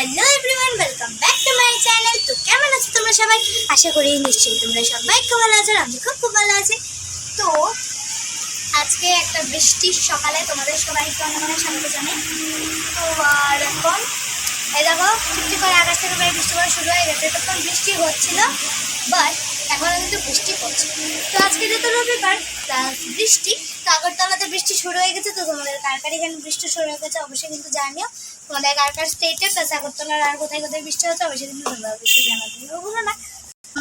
Hello everyone, welcome back to my channel. তো কেমন আছো তোমরা সবাই? আশা করি নিশ্চয়ই তোমরা সবাই খুব ভালো আছো। আমি খুব ভালো আছি। তো আজকে একটা বৃষ্টির সকালে তোমাদের সবাইকে অনেক অনেক স্বাগত জানাই। তো আর এখন এই দেখো টিপটি করে আকাশ থেকে প্রায় বৃষ্টি পড়া শুরু হয়ে গেছে। তখন বৃষ্টি হচ্ছিল, বাট এখন কিন্তু বৃষ্টি পড়ছে। তো আজকে যেহেতু রবিবার প্লাস বৃষ্টি, তো আগরতলাতে বৃষ্টি শুরু হয়ে গেছে। তো তোমাদের কার কার এখানে বৃষ্টি শুরু হয়ে গেছে অবশ্যই কিন্তু জানিও। তোমাদের কার কার স্টেটে প্লাস আগরতলার আর কোথায় কোথায় বৃষ্টি হচ্ছে অবশ্যই কিন্তু তোমরা অবশ্যই জানাতে ভুলো না।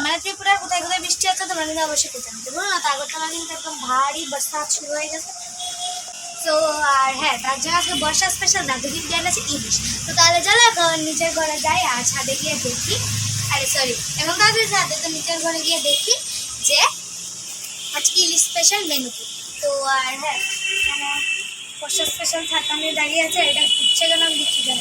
মানে ত্রিপুরার কোথায় কোথায় বৃষ্টি হচ্ছে তোমরা কিন্তু অবশ্যই জানাতে ভুলো না। তো আগরতলা কিন্তু একদম ভারী বরসাত শুরু হয়ে গেছে। তো আর হ্যাঁ, তার জন্য আজকে বর্ষা স্পেশাল দাদুদিন দেন আছে ইলিশ। তো তাহলে চলো এখন নিচের ঘরে যাই আর ছাদে গিয়ে দেখি। আরে সরি, এখন তাদের ছাদে তো নিচের ঘরে গিয়ে দেখি যে আজকে ইলিশ স্পেশাল মেনু কি। তো আর হ্যাঁ, বর্ষা স্পেশাল ছাতা নিয়ে দাঁড়িয়ে আছে। এটা ঘুরছে কেন আমি বুঝছি কেন।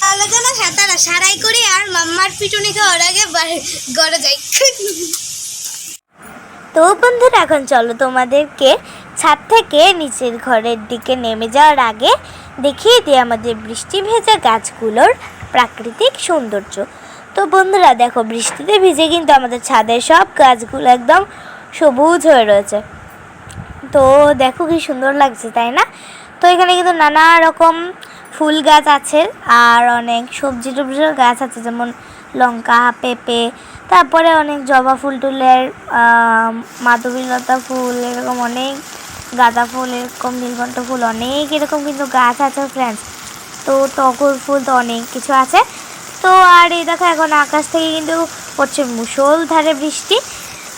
তাহলে যেন ছাতাটা সারাই করি আর মাম্মার পিটুনি খাওয়ার আগে ঘরে যাই। তো বন্ধুরা, এখন চলো তোমাদেরকে ছাদ থেকে নিচের ঘরের দিকে নেমে যাওয়ার আগে দেখিয়ে দিই আমাদের বৃষ্টি ভেজা গাছগুলোর প্রাকৃতিক সৌন্দর্য। তো বন্ধুরা দেখো, বৃষ্টিতে ভিজে কিন্তু আমাদের ছাদের সব গাছগুলো একদম সবুজ হয়ে রয়েছে। তো দেখো কি সুন্দর লাগছে, তাই না? তো এখানে কিন্তু নানা রকম ফুল গাছ আছে আর অনেক সবজি টবজির গাছ আছে, যেমন লঙ্কা, পেঁপে, তারপরে অনেক জবা ফুল টুলের, মাধবীলতা ফুল, এরকম অনেক গাঁদা ফুল, এরকম নীলকণ্ঠ ফুল, অনেক এরকম কিন্তু গাছ আছে ফ্রেন্ডস। তো টগর ফুল, তো অনেক কিছু আছে। তো আর এই দেখো এখন আকাশ থেকে কিন্তু পড়ছে মুষলধারে বৃষ্টি।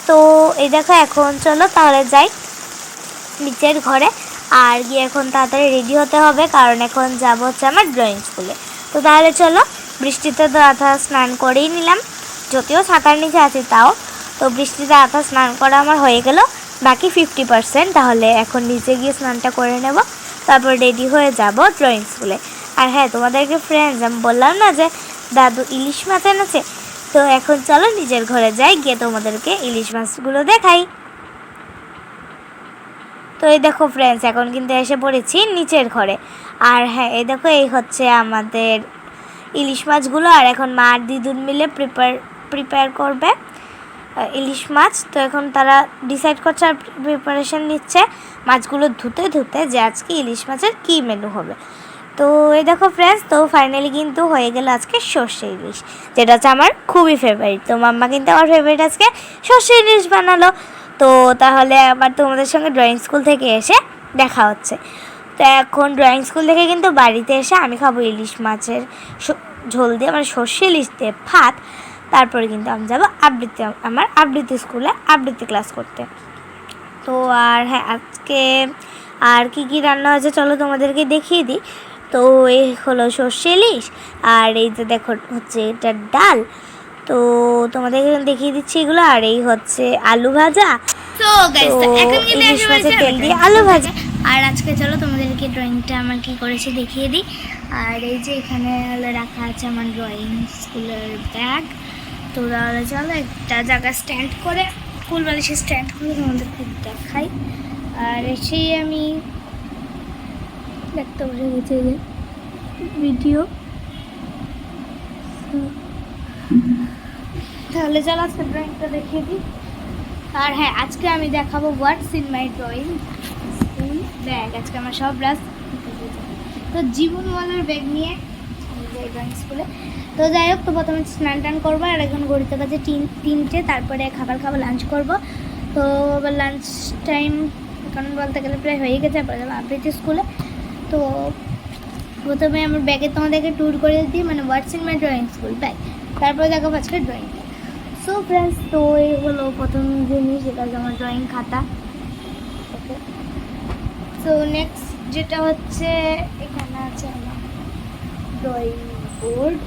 তো এই দেখো এখন চলো তাহলে যাই নিচের ঘরে আর গিয়ে এখন তাড়াতাড়ি রেডি হতে হবে, কারণ এখন যাবো হচ্ছে আমার ড্রয়িং স্কুলে। তো তাহলে চলো, বৃষ্টিতে তো আধা স্নান করেই নিলাম, যদিও ছাতার নিচে আছি তাও। তো বৃষ্টিতে আধা স্নান করা আমার হয়ে গেল, বাকি 50%। তাহলে এখন নিচে গিয়ে স্নানটা করে নেব, তারপর রেডি হয়ে যাব ড্রয়িং স্কুলে। আর হ্যাঁ, তোমাদেরকে ফ্রেন্ডস আমি বললাম না যে দাদু ইলিশ মাছ এনেছে। তো এখন চলো নিজের ঘরে যাই, গিয়ে তোমাদেরকে ইলিশ মাছগুলো দেখাই। তো এই দেখো ফ্রেন্ডস, এখন কিন্তু এসে পড়েছি নিচের ঘরে। আর হ্যাঁ, এই দেখো এই হচ্ছে আমাদের ইলিশ মাছগুলো। আর এখন মা আর দিদুন মিলে প্রিপেয়ার করবে ইলিশ মাছ। তো এখন তারা ডিসাইড করছে আর প্রিপারেশন নিচ্ছে মাছগুলো ধুতে ধুতে যে আজকে ইলিশ মাছের কী মেনু হবে। তো এই দেখো ফ্রেন্ডস, তো ফাইনালি কিন্তু হয়ে গেল আজকে সর্ষে ইলিশ, যেটা হচ্ছে আমার খুবই ফেভারিট। তো মাম্মা কিন্তু আমার ফেভারিট আজকে সর্ষে ইলিশ বানালো। তো তাহলে আবার তোমাদের সঙ্গে ড্রয়িং স্কুল থেকে এসে দেখা হচ্ছে। তো এখন ড্রয়িং স্কুল থেকে কিন্তু বাড়িতে এসে আমি খাবো ইলিশ মাছের ঝোল দিয়ে, মানে সর্ষে ইলিশ দিয়ে ভাত। তারপরে কিন্তু আমি যাবো আমার আবৃত্তি স্কুলে আবৃত্তি ক্লাস করতে। তো আর হ্যাঁ, আজকে আর কি কি রান্না হয়েছে চলো তোমাদেরকে দেখিয়ে দিই। তো এই হলো সর্ষে ইলিশ, আর এই যে দেখো হচ্ছে এটা ডাল। তো তোমাদের দেখিয়ে দিচ্ছি এগুলো। আর এই হচ্ছে আলু ভাজা, তো গাইস এখন কিন্তু ইলিশ মাছের তেল দিয়ে আলু ভাজা। আর আজকে চলো তোমাদেরকে ড্রয়িংটা আমার কি করেছে দেখিয়ে দিই। আর এই যে এখানে রাখা আছে আমার ড্রয়িং স্কুলের ব্যাগ। তো তাহলে চলো একটা জায়গা স্ট্যান্ড করে, ফুল বালিশে স্ট্যান্ড করে তোমাদেরকে দেখাই। আর এসেই আমি দেখতে বসে গেছি যে ভিডিও। তাহলে চলো আজকে ড্রয়িংটা দেখিয়ে দিই। আর হ্যাঁ, আজকে আমি দেখাবো হোয়াটস in my drawing school bag. আজকে আমার সব ব্রাশ তো জীবনওয়ালার ব্যাগ নিয়ে যাই ড্রয়িং স্কুলে। তো যাই হোক, তো প্রথমে স্নান টান করবো। আর এখন ঘড়িতে বাজে 3টে। তারপরে খাবার খাবো, লাঞ্চ করব। তো আবার লাঞ্চ টাইম এখন বলতে গেলে প্রায় হয়ে গেছে। তারপরে যাবো আবৃত্তি স্কুলে। তো প্রথমে আমার ব্যাগে তোমাদেরকে ট্যুর করে দিই, মানে হোয়াটস in my drawing school bag. তারপরে দেখাবো আজকে ড্রয়িং। সো ফ্রেন্ডস, তো এই হলো প্রথম জিনিস, যেটা হচ্ছে আমার ড্রয়িং খাতা। ওকে, সো নেক্সট যেটা হচ্ছে এখানে আছে আমার ড্রয়িং বোর্ড।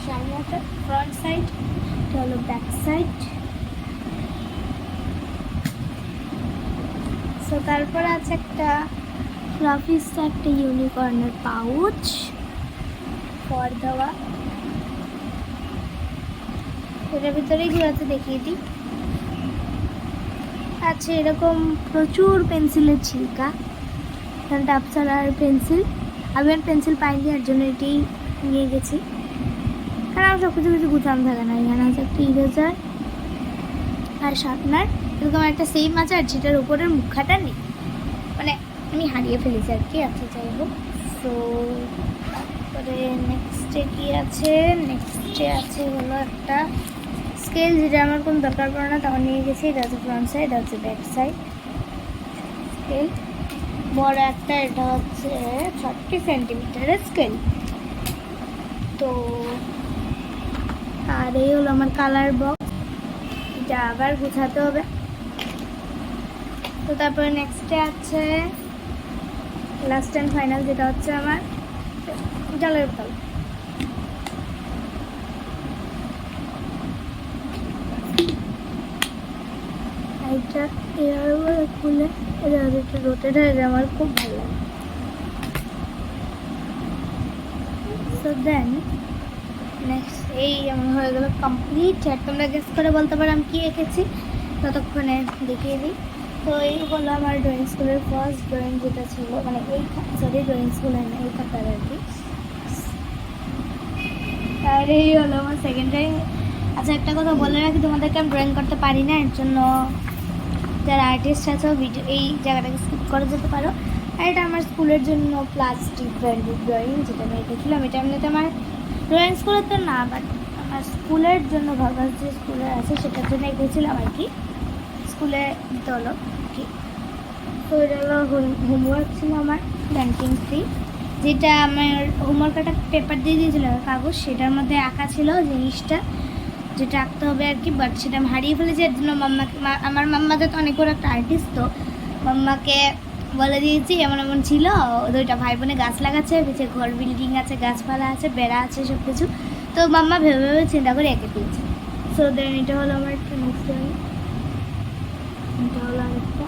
সামনে একটা ফ্রন্ট সাইড, এটা হলো ব্যাক সাইড। সো তারপরে আছে একটা ফ্লাফিস একটা ইউনিকর্নের পাউচ ফর দেওয়া। এটার ভিতরে কি আছে দেখিয়ে দিই। আছে এরকম প্রচুর পেন্সিলের ছিলকা, এখানটা আপসালার পেন্সিল। আমি আর পেন্সিল পাইনি, এর জন্য এটি নিয়ে গেছি, কারণ আমার সব কিছু গুছানো থাকে না। এখানে আছে একটা ইরেজার আর শার্পনার, এরকম একটা সেম আছে, আর যেটার উপরের মুখাটা নেই, মানে আমি হারিয়ে ফেলেছি আর কি। আচ্ছা যাই হোক। তো তারপরে নেক্সটে কি আছে, নেক্সটে আছে হলো একটা স্কেল, যেটা আমার কোনো দরকার পড়ে না, তখন নিয়ে গেছি। এটা হচ্ছে ফ্রন্ট সাইড, এটা হচ্ছে ব্যাক সাইড স্কেল, বড় একটা, এটা হচ্ছে 30 সেন্টিমিটারের স্কেল। তো আর এই হলো আমার কালার বক্স, এটা আবার গুছাতে হবে। তো তারপরে নেক্সটে আছে লাস্ট অ্যান্ড ফাইনাল, যেটা হচ্ছে আমার জলের বোতল। এটা এয়ার খুলে এটা রোটেট হয়ে যায়, আমার খুব ভালো লাগে। সো দেন নেক্সট এই আমার হয়ে গেল কমপ্লিট। আর তোমরা গেস করে বলতে পারো আমি কী এঁকেছি, ততক্ষণে দেখিয়ে দিই। তো এই হলো আমার ড্রয়িং স্কুলের ফার্স্ট ড্রয়িং, যেটা ছিল মানে এই ড্রয়িং স্কুলের না, এই খাতার আর কি। আর এই হলো আমার সেকেন্ড ড্রয়িং। আচ্ছা একটা কথা বলে রাখি, তোমাদেরকে আমি ড্রয়িং করতে পারি না, এর জন্য যারা আর্টিস্ট আছে ভিডিও এই জায়গাটাকে স্কিপ করে যেতে পারো। আর এটা আমার স্কুলের জন্য প্লাস্টিক ব্র্যান্ডেড ড্রয়িং, যেটা আমি এঁকেছিলাম। এটা এমনিতে আমার ড্রয়িং স্কুলের তো না, বাট আমার স্কুলের জন্য ভাবা যে স্কুলের আছে সেটার জন্য এঁকেছিলাম আর কি, স্কুলে দিতে হলো কি। তো এটা হলো হোমওয়ার্ক ছিল আমার ব্যাংকিং ফ্রি, যেটা আমার হোমওয়ার্ক একটা পেপার দিয়ে দিয়েছিল কাগজ, সেটার মধ্যে আঁকা ছিল জিনিসটা যেটা আঁকতে হবে আর কি, বাট সেটা আমি হারিয়ে ফেলেছি। এর জন্য মাম্মাকে, আমার মাম্মা তো অনেক বড় একটা আর্টিস্ট, তো মাম্মাকে বলে দিয়েছি এমন এমন ছিল, দুইটা ভাই বোনে গাছ লাগাচ্ছে, পিছিয়ে ঘর বিল্ডিং আছে, গাছপালা আছে, বেড়া আছে, সব কিছু। তো মাম্মা ভেবে ভেবে চিন্তা করে এঁকে দিয়েছে। সো দেন এটা হলো আমার একটা নেক্সট ড্রয়িং। এটা হলো আরেকটা,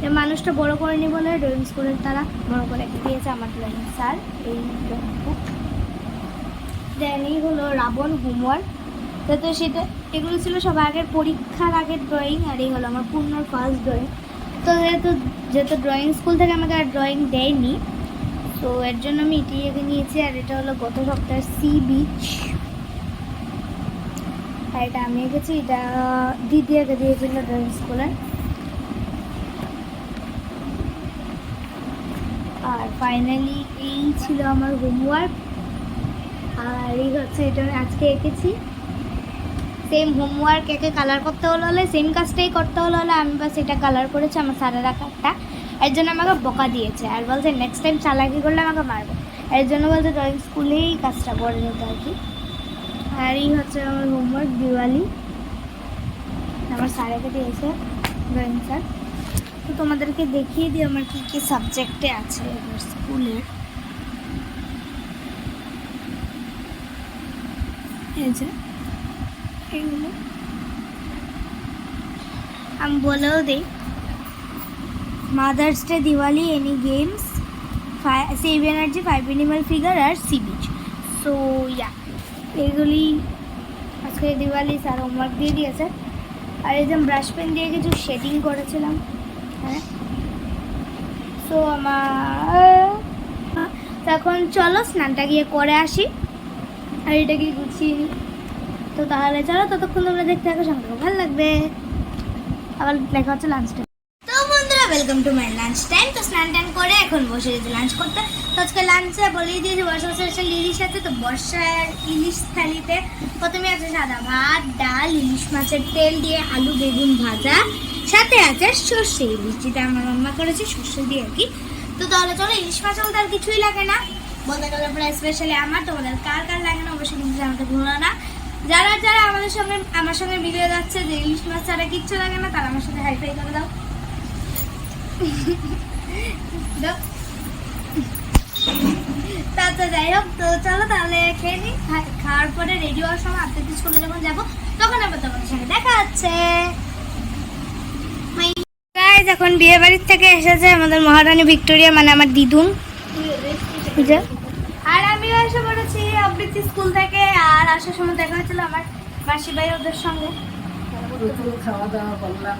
এই মানুষটা বড় করেনি বলে ড্রয়িং স্কুলের তারা বড় করে এঁকে দিয়েছে আমার ড্রয়িং স্যার, এই বুক। দেন এই হলো রাবণ হোমওয়ার্ক। তো সেটা এগুলো ছিল সব আগের পরীক্ষার আগের ড্রয়িং, আর এই হলো আমার পূর্ণর ফার্স্ট ড্রয়িং। তো যেহেতু ড্রয়িং স্কুল থেকে আমাকে আর ড্রয়িং দেয়নি, তো এর জন্য আমি এটি এঁকে নিয়েছি। আর এটা হলো গত সপ্তাহের সি বিচ, আর এটা আমি এঁকেছি, এটা দিদি এঁকে দিয়েছিল ড্রয়িং স্কুলের। আর ফাইনালি এই ছিল আমার হোমওয়ার্ক। আর এই হচ্ছে এটা আমি আজকে এঁকেছি। সেম হোমওয়ার্ক একে কালার করতে হলে সেম কাজটাই করতে হলে আমি বাস এটা কালার করেছি আমার স্যারের আঁকাটা, এর জন্য আমাকে বকা দিয়েছে, আর বলছে নেক্সট টাইম চালাকি করলে আমাকে মারবে, এর জন্য বলছে ড্রয়িং স্কুলেই কাজটা করে নিতে আর কি। আর এই হচ্ছে আমার হোমওয়ার্ক দিওয়ালি, আমার স্যারেকে দিয়েছে ড্রয়িং স্যার। তো তোমাদেরকে দেখিয়ে দিই আমার কী কী সাবজেক্টে আছে এবার স্কুলের। এই যে এগুলো আমি বলেও দিই, Mother's Day, Diwali, any games, save energy, 5 animal figure, আর সি বিচ। সো ইয়া এগুলি আজকে দিওয়ালি স্যার হোমওয়ার্ক দিয়ে দিয়েছে। আর এই যে ব্রাশ পেন দিয়ে কিছু শেডিং করেছিলাম, হ্যাঁ। সো আমার এখন চলো স্নানটা গিয়ে করে আসি, আর এটা গিয়ে গুছিয়ে নিই। তো তাহলে চলো, ততক্ষণ তোমরা দেখতে থাকো, সঙ্গে ভালো লাগবে। আবার দেখা হচ্ছে লাঞ্চ টাইম। তো বন্ধুরা welcome to my lunch time. তো স্নান টান করে এখন বসে গেছি লাঞ্চ করতে। তো আজকে লাঞ্চে বলেই দিয়েছি বর্ষা স্পেশাল ইলিশ আছে। তো বর্ষার ইলিশ থালিতে প্রথমে আছে সাদা ভাত, ডাল, ইলিশ মাছের তেল দিয়ে আলু বেগুন ভাজা, সাথে আছে সর্ষে ইলিশ, যেটা আমার মাম্মা করেছে সর্ষে দিয়ে আর কি। তো তাহলে চলো, ইলিশ মাছ বলতে আর কিছুই লাগে না, বলতে গেলে প্রায় স্পেশালি আমার। তোমাদের কার কার লাগে না অবশ্যই কিন্তু জানাতে ভুলো না। যারা যারা আমার সঙ্গে মিলিয়ে যাচ্ছে যে ইলিশ মাছ ছাড়া কিচ্ছু লাগে না, তারা আমার সাথে হাইফাই করে দাও। তো যাই হোক, তো চলো তাহলে খেয়ে নিই। খাওয়ার পরে রেডি হওয়ার সময় আপনাদের স্কুলে যখন যাবো তখন আবার তোমাদের সঙ্গে দেখা হচ্ছে। এখন বিয়ে বাড়ির থেকে এসেছে আমাদের মহারানী ভিক্টোরিয়া, মানে আমার দিদুন, আর আমিও এসে পড়েছি আবৃত্তি স্কুল থেকে। আর আসার সময় দেখা হয়েছিল আমার মাসি ভাই ওদের সঙ্গে, খাওয়া দাওয়া করলাম,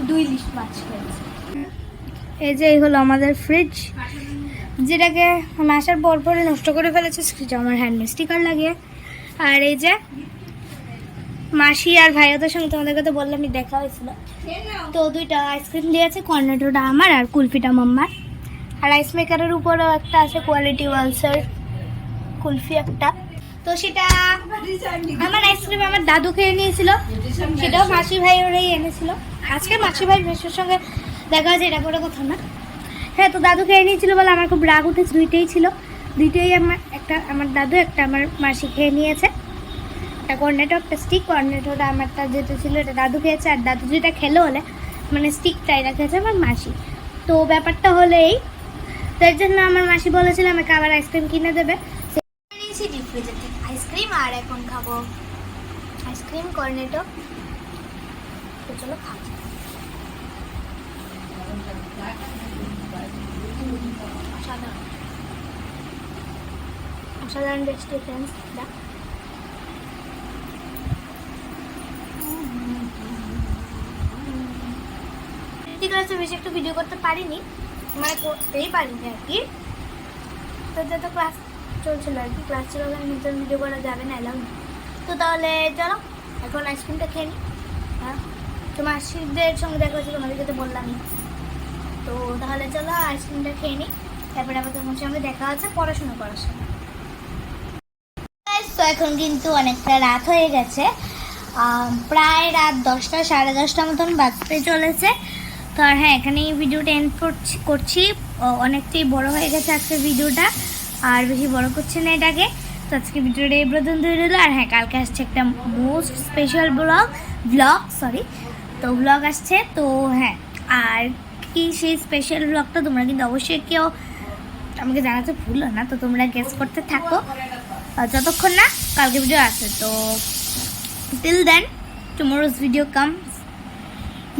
2 ইলিশ মাছ খেয়েছি। এই যে এই হলো আমাদের ফ্রিজ, যেটাকে আমি আসার পর পরে নষ্ট করে ফেলেছে, সেটা আমার হ্যান্ডমেড স্টিকার লাগিয়ে। আর এই যে মাসি আর ভাইয়াদের সঙ্গে তোমাদেরকে তো বললামই দেখা হয়েছিল, তো দুইটা আইসক্রিম দিয়েছে, কর্নেটোটা আমার আর কুলফিটা মাম্মার। আর আইস মেকারের উপরেও একটা আছে কোয়ালিটি ওয়ালসের কুলফি একটা, তো সেটা আমার আইসক্রিম আমার দাদু খেয়ে নিয়েছিল, সেটাও মাসি ভাই ওরাই এনেছিল। আজকে মাসি ভাই মেসোর সঙ্গে দেখা হয়েছে, এটা করে কথা না। হ্যাঁ, তো দাদু খেয়ে নিয়েছিল বলে আমার খুব রাগ উঠেছে, দুইটাই ছিল, দুইটাই আমার, একটা আমার দাদু একটা আমার মাসি খেয়ে নিয়েছে। একটা কর্নেটো একটা স্টিক, কর্নেটোটা আমারটা যেটা ছিল এটা দাদু খেয়েছে, আর দাদু যেটা খেলো হলে মানে স্টিকটা এটা খেয়েছে আমার মাসি। তো ব্যাপারটা হলো এই, তার জন্য আমার মাসি বলেছিল আমাকে আবার আইসক্রিম কিনে দেবে। নিয়েছি ডিপ ফ্রিজার থেকে আইসক্রিম, আর এখন খাবো আইসক্রিম কর্নেটো। তো চলো খাবো। অসাধারণ টেস্টি ফ্রেন্ডস। বেশি একটু ভিডিও করতে পারিনি, মানে করতেই পারিনি আর কি, তো যত ক্লাস চলছিল আর কি, ক্লাস ছিল নতুন ভিডিও করা যাবে না, এলাম না। তো তাহলে চলো এখন আইসক্রিমটা খেয়ে নিই। হ্যাঁ, তোমার আশিদের সঙ্গে দেখা হচ্ছে, তোমাদেরকে তো বললামই। তো তাহলে চলো আইসক্রিমটা খেয়ে নিই, তারপরে আবার তোমার সঙ্গে দেখা হচ্ছে পড়াশোনা করার সময়। তো এখন কিন্তু অনেকটা রাত হয়ে গেছে, প্রায় রাত 10টা 10:30 মতন বাজতে চলেছে। তো আর হ্যাঁ, এখানে এই ভিডিওটা এন্ড করছি, অনেকটাই বড় হয়ে গেছে আজকের ভিডিওটা, আর বেশি বড় করছি না এটাকে। তো আজকে ভিডিওটা এই পর্যন্ত রইল। আর হ্যাঁ, কালকে আসছে একটা মোস্ট স্পেশাল ব্লগ তো ব্লগ আসছে। তো হ্যাঁ, আর কি সেই স্পেশাল ব্লগটা তোমরা কিন্তু অবশ্যই কেউ আমাকে জানাতে ভুলো না, তো তোমরা গেস করতে থাকো যতক্ষণ না কালকে ভিডিও আসে। তো till then tomorrow's video comes,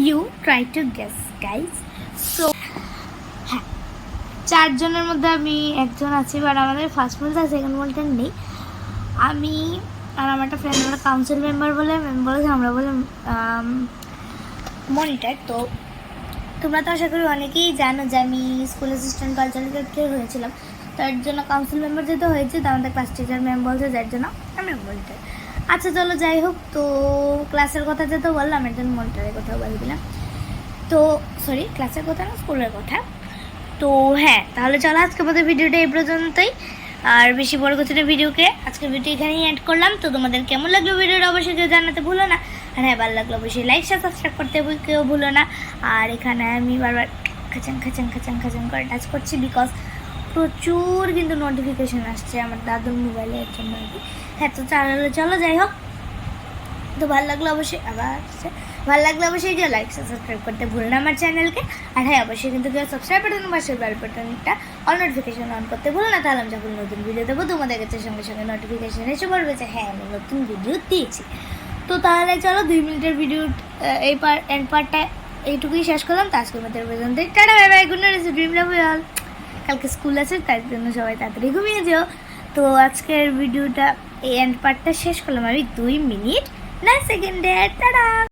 you try to guess guys. So হ্যাঁ, 4 জনের মধ্যে আমি একজন আছি, বাট আমাদের ফার্স্ট বলতে আর সেকেন্ড বলতে নেই। আমি আর আমার একটা ফ্রেন্ড, আমরা কাউন্সিল মেম্বার বলে বলেছে, আমরা বলে মনিটর। তো তোমরা তো আশা করি অনেকেই জানো যে আমি স্কুল অ্যাসিস্ট্যান্ট কালচারাল হয়েছিলাম, তার জন্য কাউন্সিল মেম্বার যেহেতু হয়েছে, তো আমাদের ক্লাস টিচার ম্যাম বলছে, যার জন্য আমি মনিটর। আচ্ছা চলো যাই হোক, তো ক্লাসের কথা যেহেতু বললাম, এর জন্য মনিটরের কথাও বলে দিলাম। তো সরি, ক্লাসের কথা না, স্কুলের কথা। তো হ্যাঁ, তাহলে চলো আজকে আমাদের ভিডিওটা এই পর্যন্তই, আর বেশি বড় করছি না ভিডিওকে, আজকের ভিডিও এখানেই এড করলাম। তো তোমাদের কেমন লাগলো ভিডিওটা অবশ্যই কেউ জানাতে ভুলো না, আর হ্যাঁ, ভালো লাগলো অবশ্যই লাইক সাবস্ক্রাইব করতে কেউ ভুলো না। আর এখানে আমি বারবার খাচাং খাচাং খাচাং খাচাং করে টাচ করছি, বিকজ প্রচুর কিন্তু নোটিফিকেশান আসছে আমার দাদুর মোবাইলে, এর জন্য আর কি। হ্যাঁ, তো চলো যাই হোক, তো ভালো লাগলো অবশ্যই কেউ লাইক সাবস্ক্রাইব করতে ভুলো না আমার চ্যানেলকে। আর হ্যাঁ, অবশ্যই কিন্তু কেউ সাবস্ক্রাইব বাটন পাশে বেল বাটনটা অল নোটিফিকেশন অন করতে ভুলো না, তাহলে আমি যখন নতুন ভিডিও দেবো তোমাদের কাছে সঙ্গে সঙ্গে নোটিফিকেশান এসে পড়বে যে হ্যাঁ, আমি নতুন ভিডিও দিয়েছি। তো তাহলে চলো 2 মিনিটের ভিডিও এই এন্ড পার্টটা এইটুকুই শেষ করলাম। তো আজকের মধ্যে পর্যন্ত ta ta, bye bye, good night, dream love you all. কালকে স্কুল আছে, তার জন্য সবাই তাড়াতাড়ি ঘুমিয়ে যেও। তো আজকের ভিডিওটা এই এন্ড পার্টটা শেষ করলাম আমি 2 মিনিট 9 সেকেন্ডে। টাটা।